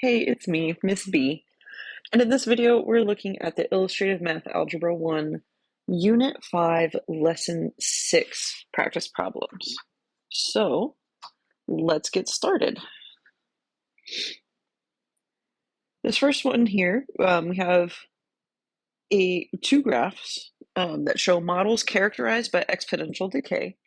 Hey, it's me, Miss B, and in this video we're looking at the Illustrative Math Algebra 1, Unit 5, Lesson 6 practice problems. So let's get started. This first one here, we have two graphs that show models characterized by exponential decay,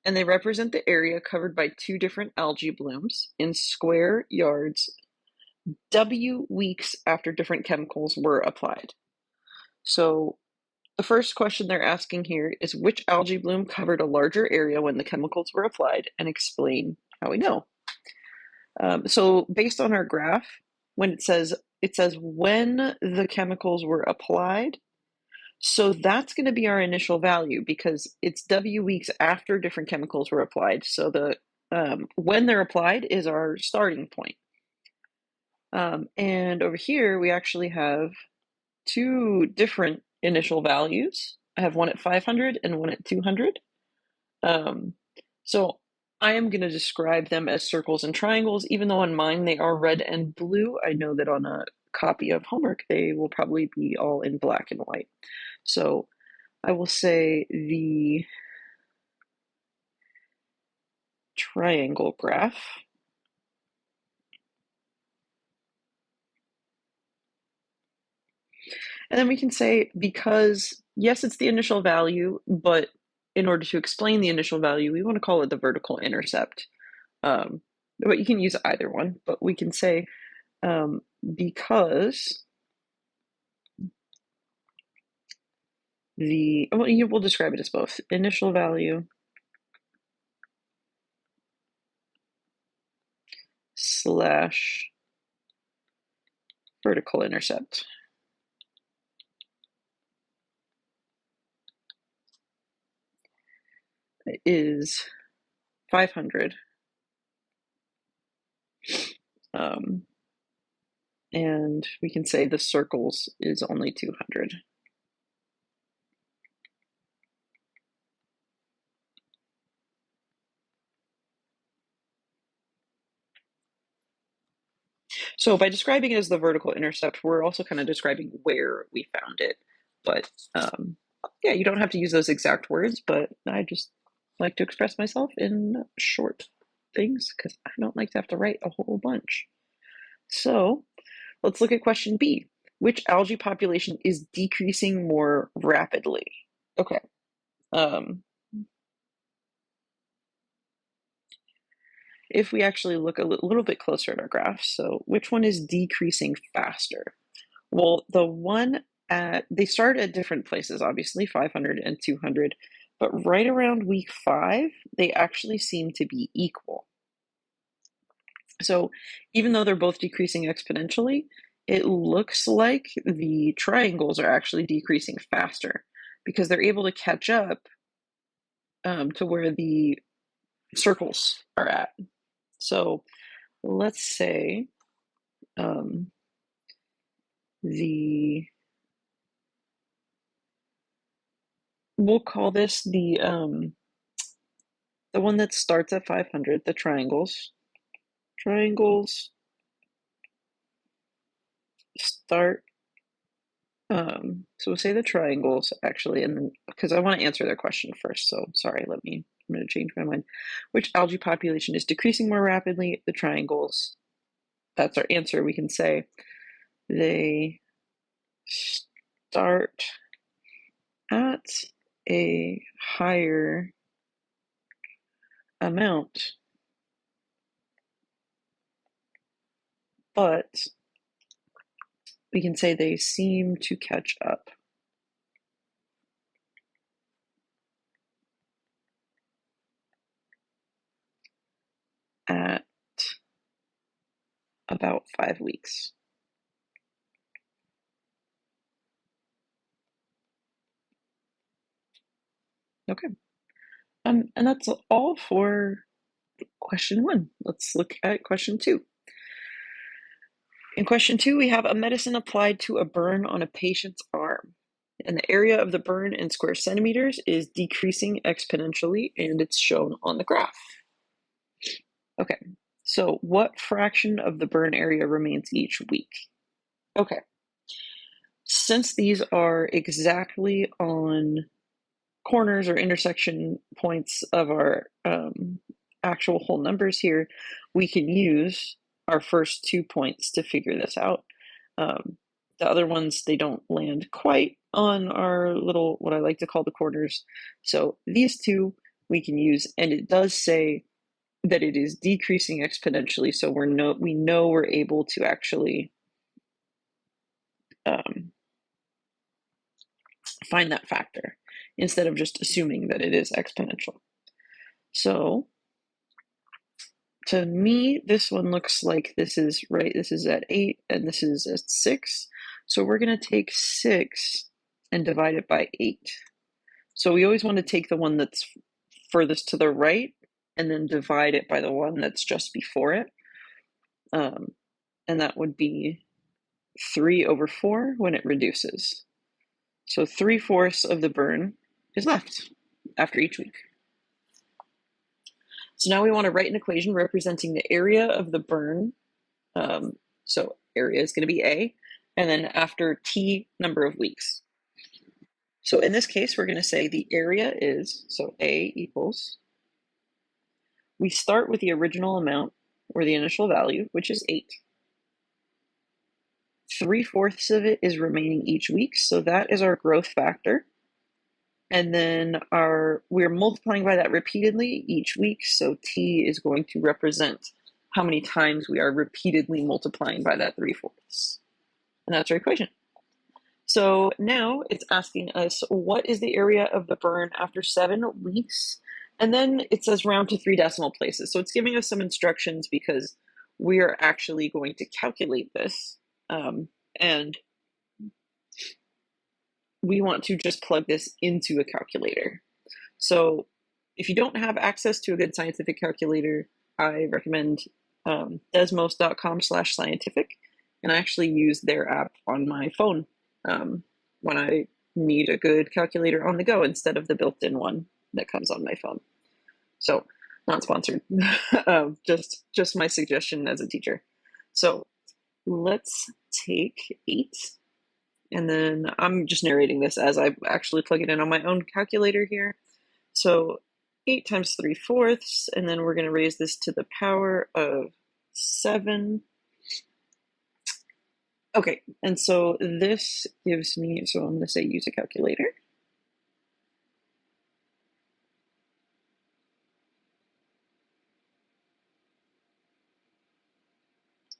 and they represent the area covered by two different algae blooms in square yards W weeks after different chemicals were applied. So the first question they're asking here is which algae bloom covered a larger area when the chemicals were applied, and explain how we know. So based on our graph, when it says when the chemicals were applied, so that's going to be our initial value because it's W weeks after different chemicals were applied. So the when they're applied is our starting point. And over here we actually have two different initial values. I have one at 500 and one at 200. So I am going to describe them as circles and triangles, even though on mine they are red and blue. I know that on a copy of homework they will probably be all in black and white. So I will say the triangle graph. And then we can say, because yes, it's the initial value, but in order to explain the initial value, we want to call it the vertical intercept. But you can use either one, but we can say because we'll describe it as both initial value slash vertical intercept is 500. And we can say the circles is only 200. So by describing it as the vertical intercept, we're also kind of describing where we found it. But yeah, you don't have to use those exact words, but I just like to express myself in short things because I don't like to have to write a whole bunch. So let's look at question B. Which algae population is decreasing more rapidly? Okay. If we actually look a little bit closer at our graph, so which one is decreasing faster? Well, the one they start at different places, obviously, 500 and 200, but right around week 5, they actually seem to be equal. So even though they're both decreasing exponentially, it looks like the triangles are actually decreasing faster because they're able to catch up to where the circles are at. So let's say we'll call this the one that starts at 500, the triangles. Triangles start, so we'll say the triangles actually, and then, because I want to answer their question first, so sorry, I'm going to change my mind. Which algae population is decreasing more rapidly? The triangles. That's our answer. We can say they start at a higher amount, but we can say they seem to catch up. At about 5 weeks. Okay. And that's all for question 1. Let's look at question 2. In question 2, we have a medicine applied to a burn on a patient's arm. And the area of the burn in square centimeters is decreasing exponentially, and it's shown on the graph. Okay, So what fraction of the burn area remains each week? Okay, since these are exactly on corners or intersection points of our actual whole numbers here, we can use our first 2 points to figure this out. The other ones, they don't land quite on our little, what I like to call the corners. So these two we can use, and it does say that it is decreasing exponentially. So we know we're able to actually find that factor instead of just assuming that it is exponential. So to me, this one looks like this is right. This is at 8 and this is at 6. So we're going to take 6 and divide it by 8. So we always want to take the one that's furthest to the right and then divide it by the one that's just before it. And that would be 3/4 when it reduces. So 3/4 of the burn is left after each week. So now we want to write an equation representing the area of the burn. So area is going to be A, and then after T number of weeks. So in this case, we're going to say the area is, so A equals, we start with the original amount, or the initial value, which is 8. 3/4 of it is remaining each week, so that is our growth factor. And then we're multiplying by that repeatedly each week, so T is going to represent how many times we are repeatedly multiplying by that 3/4. And that's our equation. So now it's asking us, what is the area of the burn after 7 weeks? And then it says round to 3 decimal places. So it's giving us some instructions because we are actually going to calculate this. And we want to just plug this into a calculator. So if you don't have access to a good scientific calculator, I recommend desmos.com/scientific. And I actually use their app on my phone when I need a good calculator on the go instead of the built-in one that comes on my phone. So not sponsored, just my suggestion as a teacher. So let's take 8, and then I'm just narrating this as I actually plug it in on my own calculator here. So 8 times 3/4, and then we're going to raise this to the power of 7. Okay, and so this gives me, so I'm going to say use a calculator.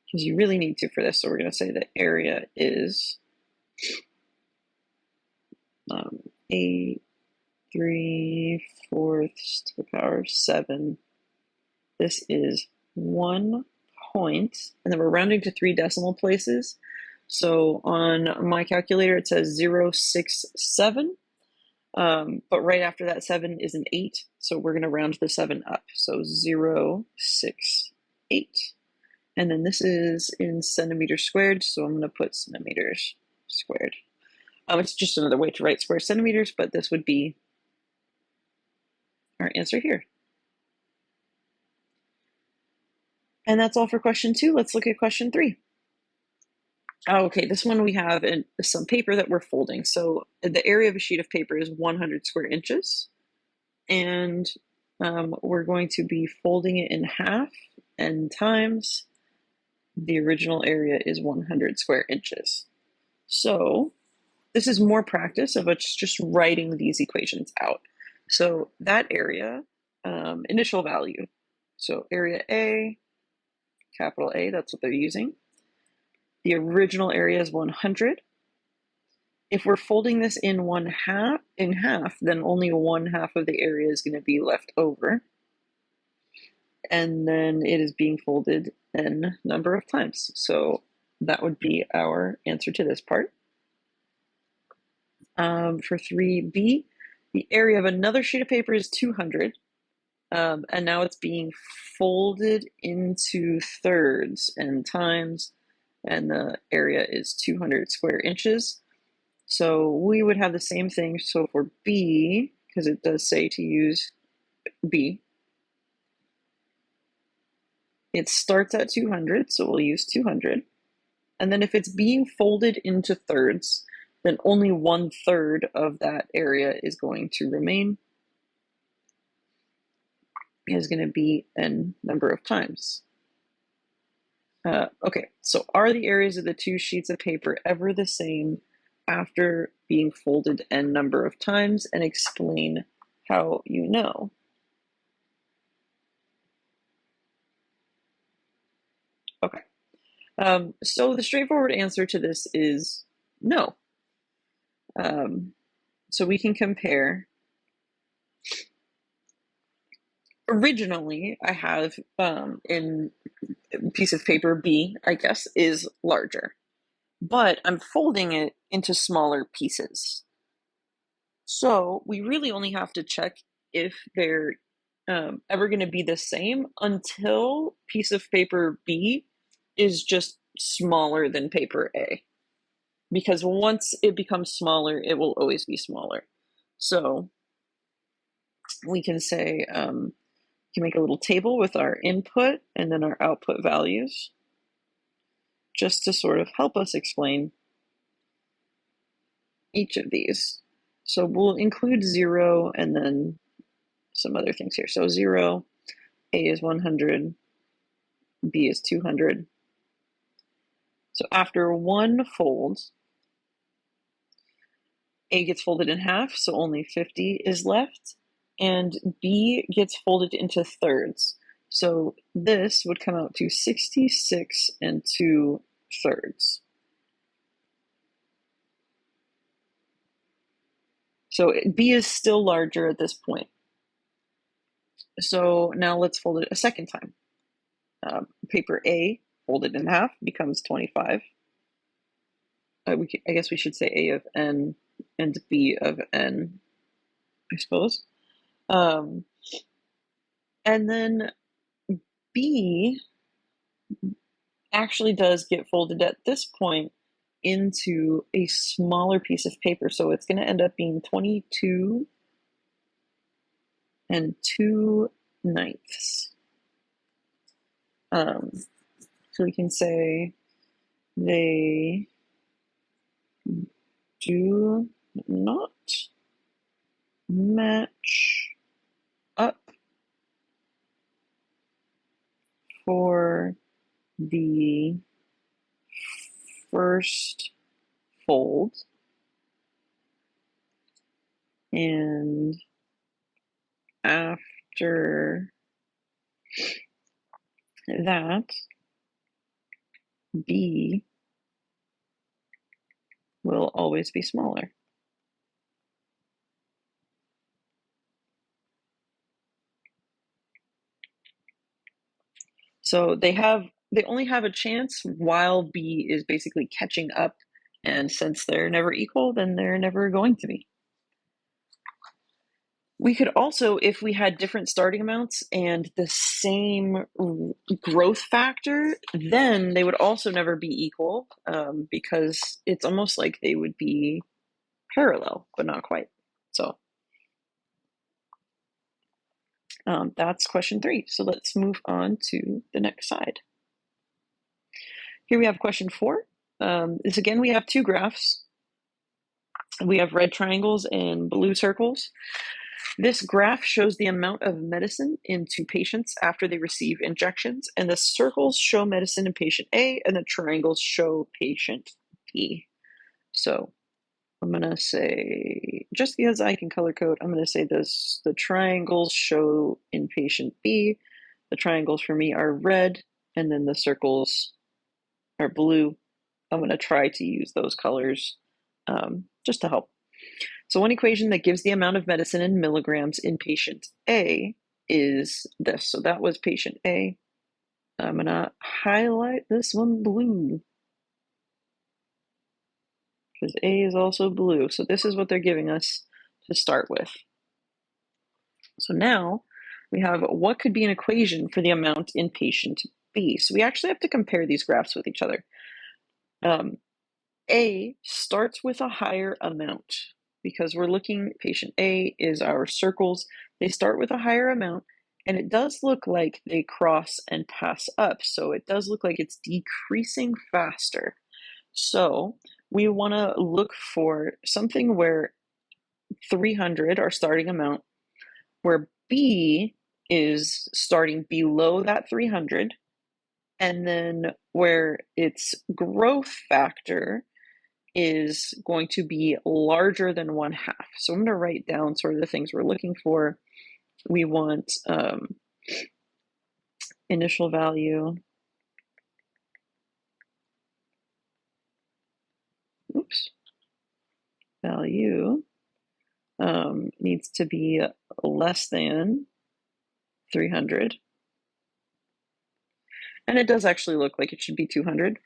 Because you really need to for this, so we're going to say the area is 8 3/4 to the power of 7. This is 1 point, and then we're rounding to 3 decimal places. So on my calculator, it says 0.67, but right after that 7 is an 8, so we're going to round the 7 up. So 0.68. And then this is in centimeters squared, so I'm going to put centimeters squared. It's just another way to write square centimeters, but this would be our answer here. And that's all for question 2. Let's look at question 3. Oh, okay, this one we have some paper that we're folding. So the area of a sheet of paper is 100 square inches. And we're going to be folding it in half, and times the original area is 100 square inches. So this is more practice of us just writing these equations out. So that area, initial value. So area A, capital A, that's what they're using. The original area is 100. If we're folding this in half, then only 1/2 of the area is going to be left over. And then it is being folded n number of times. So that would be our answer to this part. For 3b, the area of another sheet of paper is 200. And now it's being folded into thirds and times, and the area is 200 square inches. So we would have the same thing. So for B, because it does say to use B, It starts at 200, so we'll use 200. And then if it's being folded into thirds, then only 1/3 of that area is going to remain, is going to be n number of times. Okay, so are the areas of the two sheets of paper ever the same after being folded n number of times? And explain how you know. Okay, so the straightforward answer to this is no. So we can compare. Originally, I have in piece of paper B, I guess, is larger, but I'm folding it into smaller pieces. So we really only have to check if they're ever going to be the same until piece of paper B is just smaller than paper A. Because once it becomes smaller, it will always be smaller. So we can say, we can make a little table with our input and then our output values, just to sort of help us explain each of these. So we'll include 0 and then some other things here. So 0, A is 100, B is 200. So after one fold, A gets folded in half, so only 50 is left, and B gets folded into thirds. So this would come out to 66 and 2/3. So B is still larger at this point. So now let's fold it a second time. Paper A folded in half becomes 25. I guess we should say A of n and B of n, I suppose. And then B actually does get folded at this point into a smaller piece of paper. So it's going to end up being 22 and 2/9. So we can say they do not match up for the first fold, and after that, B will always be smaller. So they only have a chance while B is basically catching up, and since they're never equal, then they're never going to be. We could also, if we had different starting amounts and the same growth factor, then they would also never be equal, because it's almost like they would be parallel, but not quite. So that's question 3. So let's move on to the next side. Here we have question 4. This again, we have two graphs. We have red triangles and blue circles. This graph shows the amount of medicine into patients after they receive injections, and the circles show medicine in patient A, and the triangles show patient B. So I'm going to say, just because I can color code, I'm going to say this: the triangles show in patient B, the triangles for me are red, and then the circles are blue. I'm going to try to use those colors just to help. So one equation that gives the amount of medicine in milligrams in patient A is this. So that was patient A. I'm going to highlight this one blue, because A is also blue. So this is what they're giving us to start with. So now we have what could be an equation for the amount in patient B. So we actually have to compare these graphs with each other. A starts with a higher amount, because we're looking, patient A is our circles. They start with a higher amount, And it does look like they cross and pass up, so it does look like it's decreasing faster. So we want to look for something where 300, our starting amount, where B is starting below that 300, and then where its growth factor is going to be larger than 1/2. So I'm going to write down sort of the things we're looking for. We want initial value, value needs to be less than 300. And it does actually look like it should be 200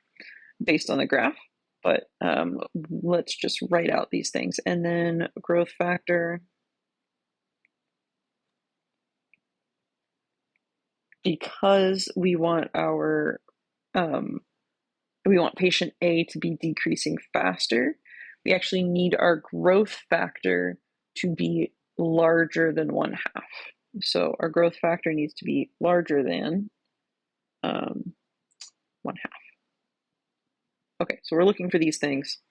based on the graph, but let's just write out these things. And then growth factor, because we want our we want patient A to be decreasing faster, we actually need our growth factor to be larger than 1/2. So our growth factor needs to be larger than 1/2. Okay, so we're looking for these things.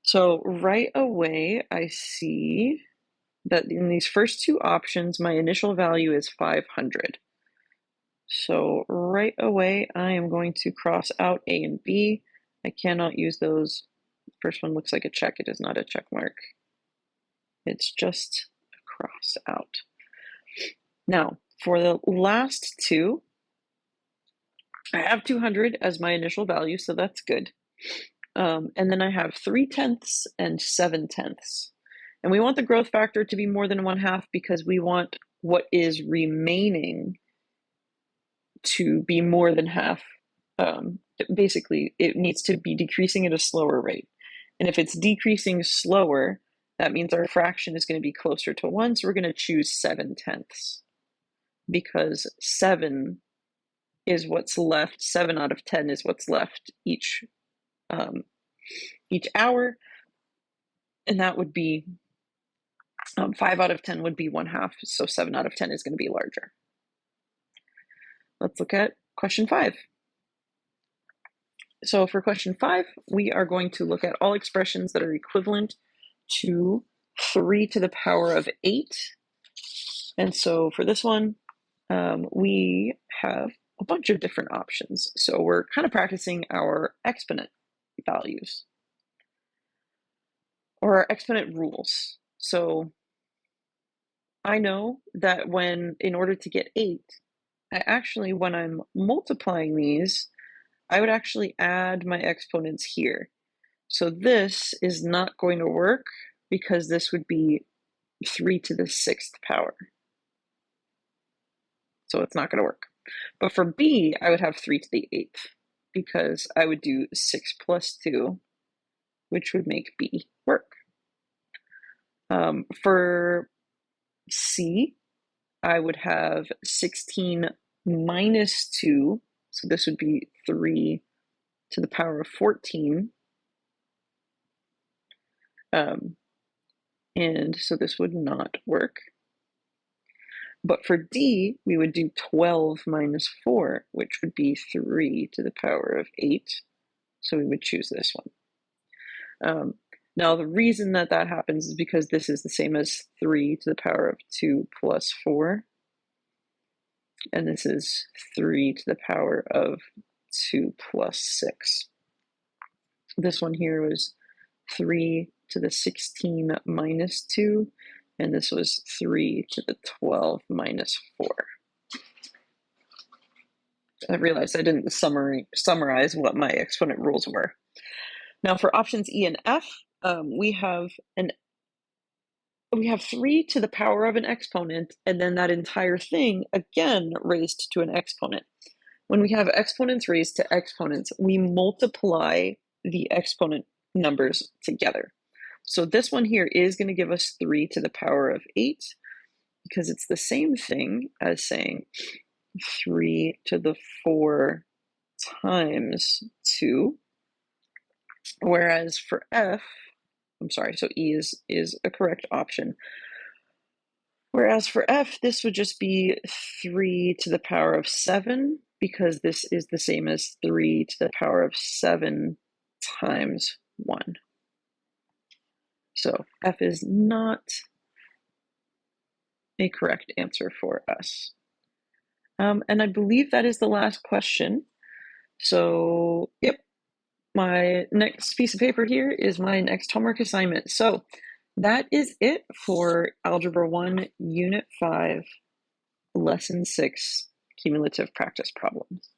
So right away, I see that in these first two options, my initial value is 500. So right away, I am going to cross out A and B. I cannot use those. First one looks like a check. It is not a check mark. It's just a cross out. Now, for the last two, I have 200 as my initial value, so that's good. And then I have 3/10 and 7/10. And we want the growth factor to be more than 1/2 because we want what is remaining to be more than half. Basically, it needs to be decreasing at a slower rate. And if it's decreasing slower, that means our fraction is going to be closer to 1. So we're going to choose 7/10 because 7 is what's left. 7 out of 10 is what's left each hour. And that would be 5 out of 10 would be 1/2. So 7 out of 10 is going to be larger. Let's look at question 5. So for question 5, we are going to look at all expressions that are equivalent to 3 to the power of 8. And so for this one, we have a bunch of different options. So we're kind of practicing our exponent values or our exponent rules. So I know that in order to get 8, when I'm multiplying these, I would actually add my exponents here. So this is not going to work because this would be 3 to the 6th power. So it's not going to work. But for B, I would have 3 to the 8th because I would do 6 plus 2, which would make B work. For C, I would have 16 minus 2. So this would be 3 to the power of 14. And so this would not work. But for D, we would do 12 minus 4, which would be 3 to the power of 8. So we would choose this one. Now, the reason that happens is because this is the same as 3 to the power of 2 plus 4. And this is 3 to the power of 2 plus 6. This one here was 3 to the 16 minus 2, and this was 3 to the 12 minus 4. I realized I didn't summarize what my exponent rules were. Now for options E and F, we have 3 to the power of an exponent, and then that entire thing again raised to an exponent. When we have exponents raised to exponents, we multiply the exponent numbers together. So this one here is going to give us 3 to the power of 8 because it's the same thing as saying 3 to the 4 times 2. Whereas for F, I'm sorry, so E is a correct option. Whereas for f, this would just be 3 to the power of 7, because this is the same as 3 to the power of 7 times 1. So f is not a correct answer for us. And I believe that is the last question. So, yep, my next piece of paper here is my next homework assignment. So that is it for Algebra 1, Unit 5, Lesson 6, Cumulative Practice Problems.